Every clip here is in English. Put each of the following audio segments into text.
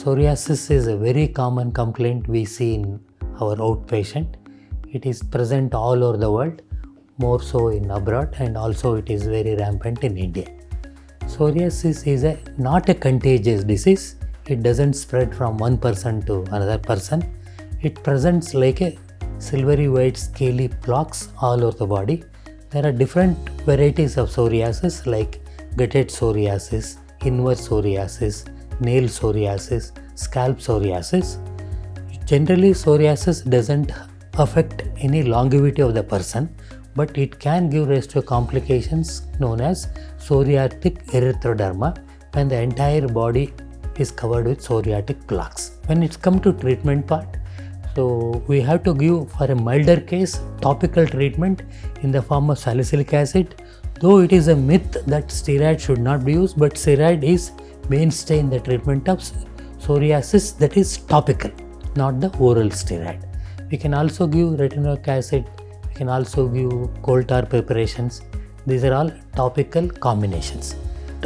Psoriasis is a very common complaint we see in our outpatient. It is present all over the world, more so in abroad, and also it is very rampant in India. Psoriasis is not a contagious disease. It doesn't spread from one person to another person. It presents like a silvery white scaly plaques all over the body. There are different varieties of psoriasis like gutted psoriasis, inverse psoriasis, nail psoriasis, scalp psoriasis. Generally, psoriasis doesn't affect any longevity of the person, but it can give rise to complications known as psoriatic erythroderma when the entire body is covered with psoriatic plaques. When it's come to treatment part, so we have to give, for a milder case, topical treatment in the form of salicylic acid. Though it is a myth that steroid should not be used, but steroid is mainstay in the treatment of psoriasis, that is topical, not the oral steroid. We can also give retinoic acid, we can also give coal tar preparations. These are all topical combinations.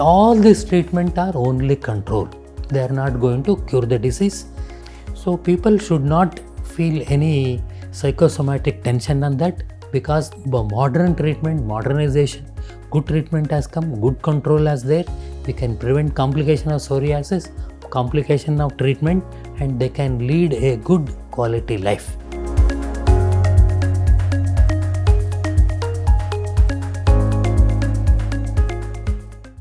All these treatments are only control. They are not going to cure the disease. So people should not feel any psychosomatic tension on that, because modern treatment, modernization, good treatment has come, good control is there. We can prevent complication of psoriasis, complication of treatment, and they can lead a good quality life.